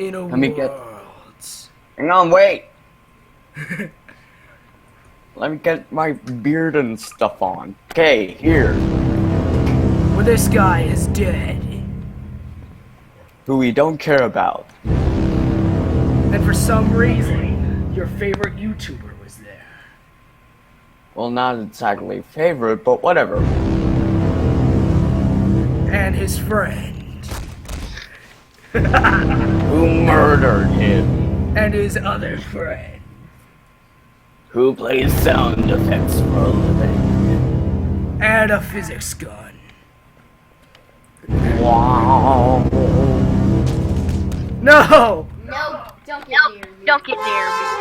In a Let me get. world. Hang on, wait. Let me get my beard and stuff on. Okay, here. Well, this guy is dead. Who we don't care about. And for some reason, your favorite YouTuber was there. Well, not exactly favorite, but whatever. And his friend. Who murdered him? And his other friend. Who plays sound effects for a living? And a physics gun. Wow. No! No, don't get near me. Don't get near me.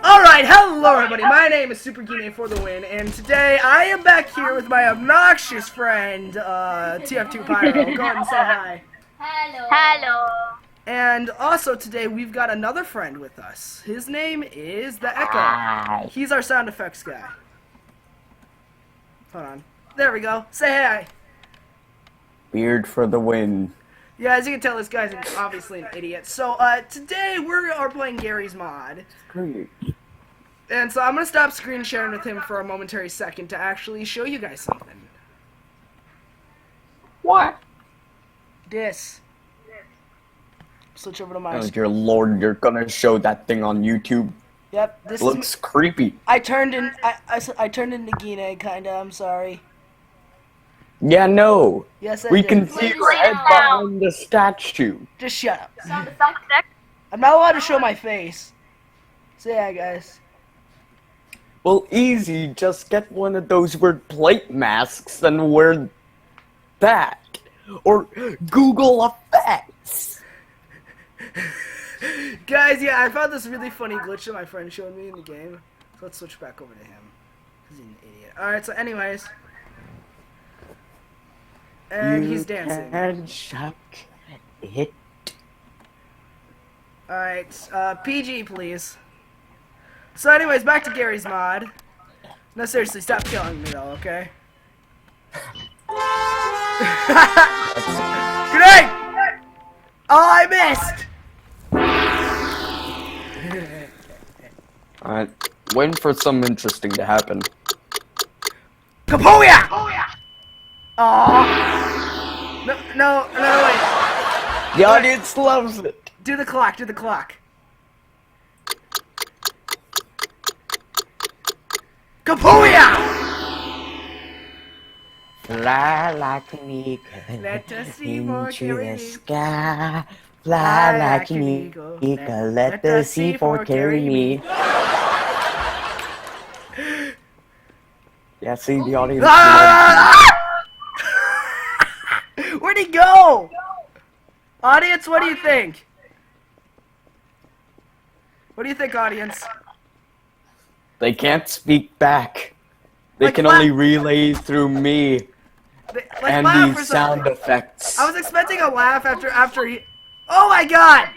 Alright, hello everybody, my name is Super Gmod for the win, and today I am back here with my obnoxious friend, TF2 Pyro. Go ahead and say hi. Hello. Hello. And also today we've got another friend with us. His name is The Echo. Hi. He's our sound effects guy. Hold on. There we go. Say hi. Beard for the win. Yeah, as you can tell, this guy's obviously an idiot. So, today we are playing Gary's mod. Great. And so I'm going to stop screen sharing with him for a momentary second to actually show you guys something. What? This. Switch over to my Oh screen. dear lord, you're gonna show that thing on YouTube. Yep, this Looks is... creepy. I turned into Gine, kinda, I'm sorry. Yeah, no. Yes, I We did. can see your head behind the statue. Just shut up. Sound effect? I'm not allowed to show my face. So yeah, guys. Well, easy. Just get one of those weird plate masks and wear that. Or Google effects. Guys, yeah, I found this really funny glitch that my friend showed me in the game. So let's switch back over to him. Because he's an idiot. Alright, so anyways. And he's dancing. Can shock it. Alright, PG, please. So anyways, back to Gary's mod. No, seriously, stop killing me, though, okay? Grenade! Oh, I missed! Alright, waiting for something interesting to happen. Kapoya! Aww. No, wait. The audience loves it. Do the clock, do the clock. Kapoya! Fly like an eagle Let us see more into the carry. sky. Fly like an eagle. Let the C4 carry me. Yeah, see the audience. Where'd he go? Audience, what do you think? What do you think, audience? They can't speak back. They Like can what? only relay through me Like, and laugh or these sound something. effects. I was expecting a laugh after he... Oh my god!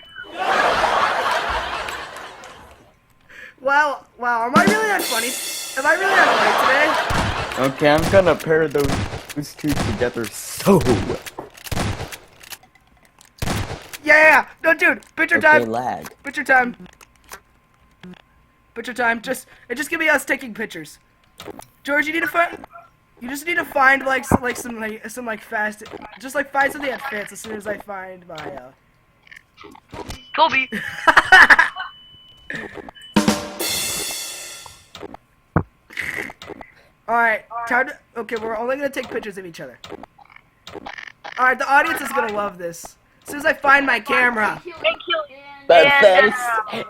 Wow, am I really that funny? Am I really that funny today? Okay, I'm gonna pair those two together so. Yeah! No, dude, picture Okay, time! lag. Picture time! Picture time, just give me us taking pictures. George, you need to find... You just need to find, some fast... Just, find something that fits as soon as I find my, Kobe. Alright, time to... Okay, we're only gonna take pictures of each other. Alright, the audience is gonna love this. As soon as I find my camera. But And, first,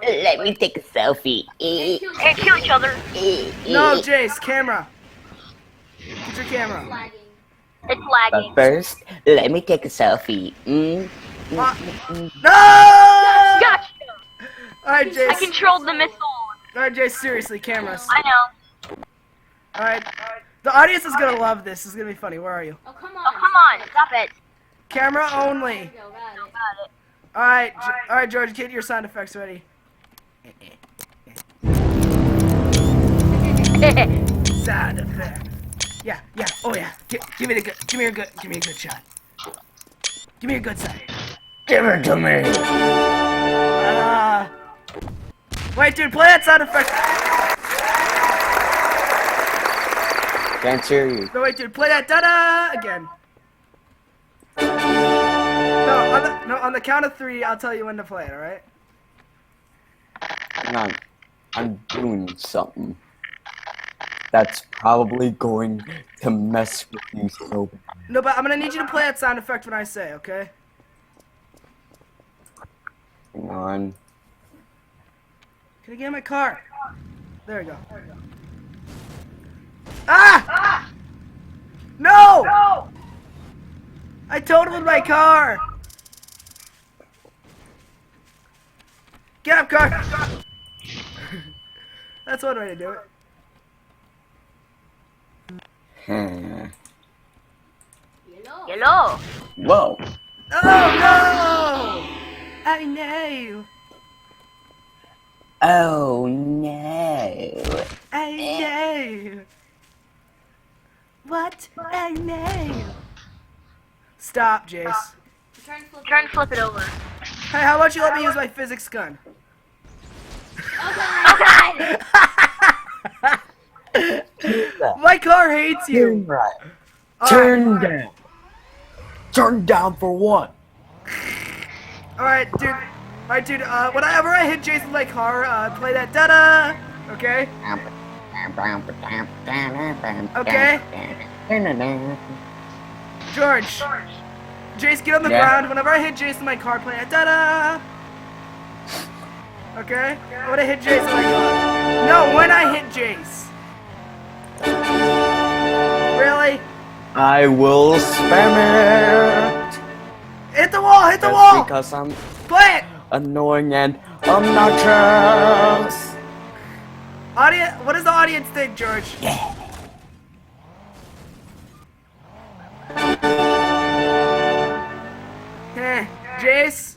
let me take a selfie. And kill each other. No, Jace, camera. Get your camera. Lagging. It's But lagging. first, let me take a selfie. No! Gotcha. Alright, I Jace. controlled the missile. Alright, Jace, seriously, cameras. I know. Alright. The audience is gonna love this. This is gonna be funny. Where are you? Oh, come on. Oh, come on. Stop it. Camera There only. we go, got it. Got Alright, George, get your sound effects ready. it. Sound effect. Yeah, oh yeah. Give me a good shot. Give me a good side. Give it to me. Wait, dude, play that sound effect. Can't hear you. No, wait, dude, play that da-da again. No, on the count of 3, I'll tell you when to play it, alright? Hang on. I'm doing something that's probably going to mess with you so bad. No, but I'm gonna need you to play that sound effect when I say, okay? Hang on. Can I get in my car? There we go. Ah! No! I totaled my car! Get up, car! That's one way to do it. Yellow. Whoa. Oh no! I know! Oh no. I know! What? I know! Stop, Jace. Try and flip it over. Hey, how about you let me use my physics gun? Okay. My car hates Turn you! right. Alright. Turn down. Turn down for what? Alright, dude. Alright, dude, whenever I hit Jason with my car, play that da-da! Okay? Okay? George! Jace, get on the Yeah. ground. Whenever I hit Jason with my car, play that da-da! Okay? I'm gonna hit Jace with my car. No, when I hit Jace. Really? I will spam it. Hit the wall! Hit the Just wall! because I'm Play it! annoying and obnoxious. Audience, what does the audience think, George? Heh, Jace,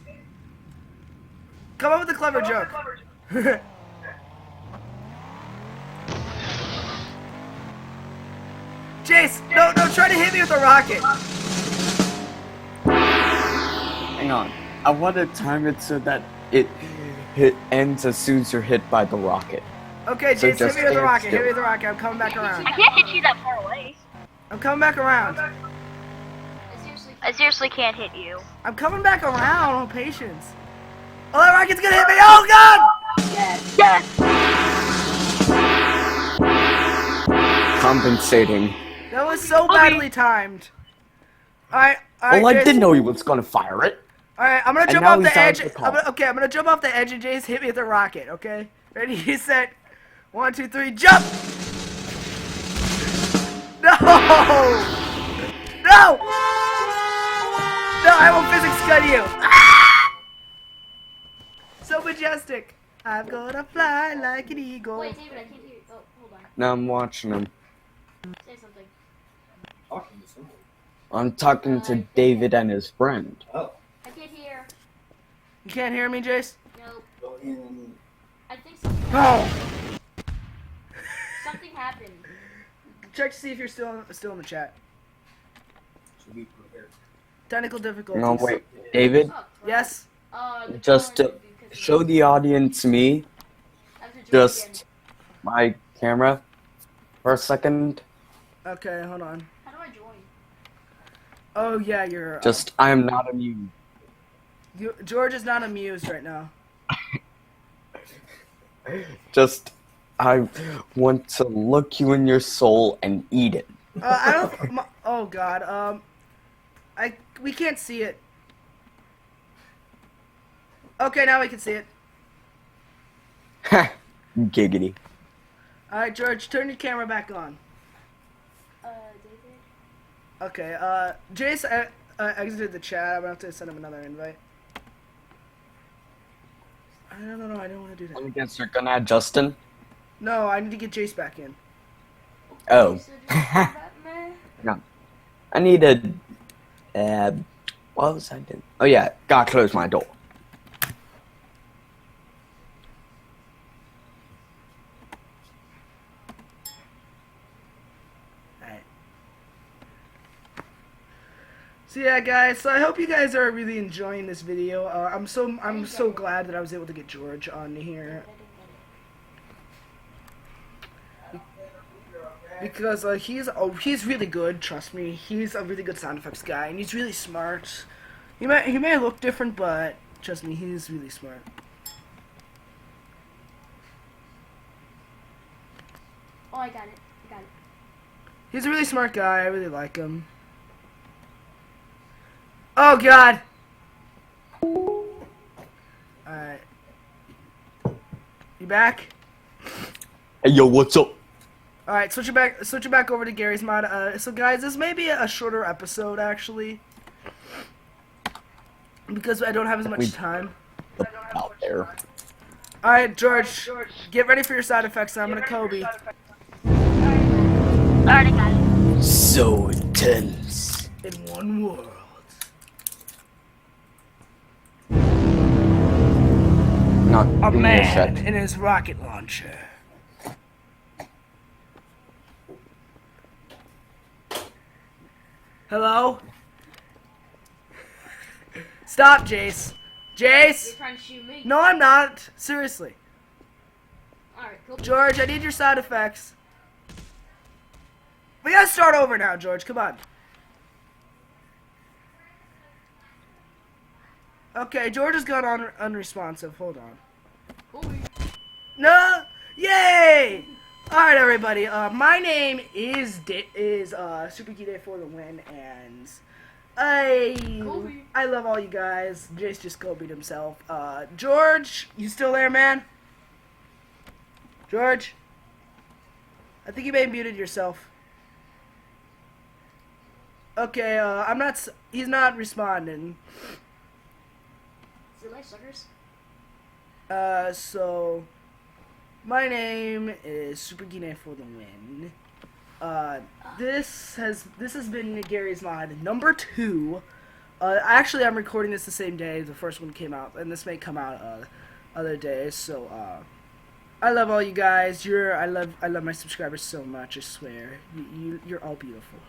come up with a clever joke. Jace, no, try to hit me with a rocket. Hang on. I want to time it so that it ends as soon as you're hit by the rocket. Okay, So Jace, hit just me with a stand rocket. Hit still. me with a rocket. I'm coming back around. I can't hit you that far away. I'm coming back around. I seriously can't hit you. I'm coming back around. Oh, patience. Oh, that rocket's gonna hit me. Oh, God! Yes. Compensating. That was so badly timed. Alright, Well, I Jace. didn't know he was gonna fire it. Alright, I'm gonna And jump now off the he's out edge. of the car. I'm gonna jump off the edge and Jace hit me with a rocket, okay? Ready, set. 1, 2, 3, jump! No! No! No, I will physics gun you! Ah! So majestic. I'm gonna fly like an eagle. Wait, David, I can't hear you. Oh, hold on. Now I'm watching him. Say something. I'm talking to David and his friend. I can't hear. You can't hear me, Jace? Nope. I think something No! something happened. Check to see if you're still in the chat. Technical difficulties. No, wait. David, Fuck, right? Yes? The just power to because show of- the audience me, I have to join again. just my camera for a second. Okay, hold on. How do I join? Oh yeah, you're. Just, I am not amused. George is not amused right now. Just, I want to look you in your soul and eat it. I don't. Oh God. We can't see it. Okay, now we can see it. Giggity. All right, George, turn your camera back on. David? Okay. Jace exited the chat. I'm gonna have to send him another invite. I don't know. I don't want to do I that. guess you're gonna add Justin? No, I need to get Jace back in. Oh. So just that, man? No. I needed, what was I doing? Oh yeah, gotta close my door. Alright. So yeah, guys. So I hope you guys are really enjoying this video. I'm so glad that I was able to get George on here because he's really good. Trust me, he's a really good sound effects guy, and he's really smart. He may look different, but trust me, he's really smart. Oh, I got it. He's a really smart guy. I really like him. Oh God! Alright. You back? Hey, yo, what's up? Alright, switch it back over to Gary's mod. So guys, this may be a shorter episode actually, because I don't have as much time. Out there. Alright, George, get ready for your side effects. I'm gonna Kobe. Already got it. So intense. In one world. Not A in man your set. in his rocket launcher. Hello? Stop, Jace. You're Jace! trying to shoot me. No, I'm not. Seriously. Alright, cool. George, I need your sound effects. We gotta start over now, George. Come on. Okay, George has gone unresponsive. Hold on. Kobe. No! Yay! Alright, everybody. My name is Super Key Day for the win, and Kobe. I love all you guys. Jace just Kobe'd himself. George, you still there, man? George? I think you may have muted yourself. Okay, he's not responding. See you later, suckers. So my name is Super Gine for the win. This has been Gary's mod number 2. Actually, I'm recording this the same day the first one came out, and this may come out other days. So I love all you guys. I love my subscribers so much. I swear, you're all beautiful.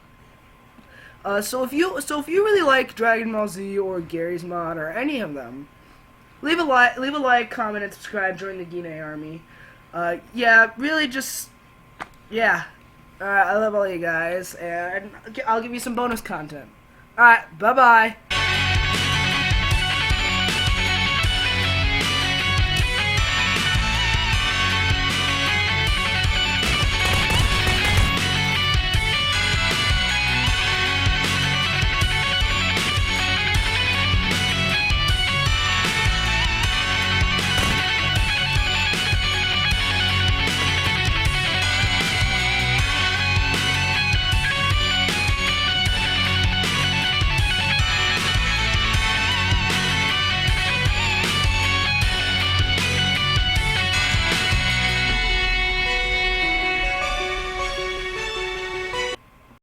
So if you really like Dragon Ball Z or Gary's mod or any of them, leave a like, comment, and subscribe. Join the Gine army. Yeah, really, just yeah. I love all you guys, and I'll give you some bonus content. All right, bye bye.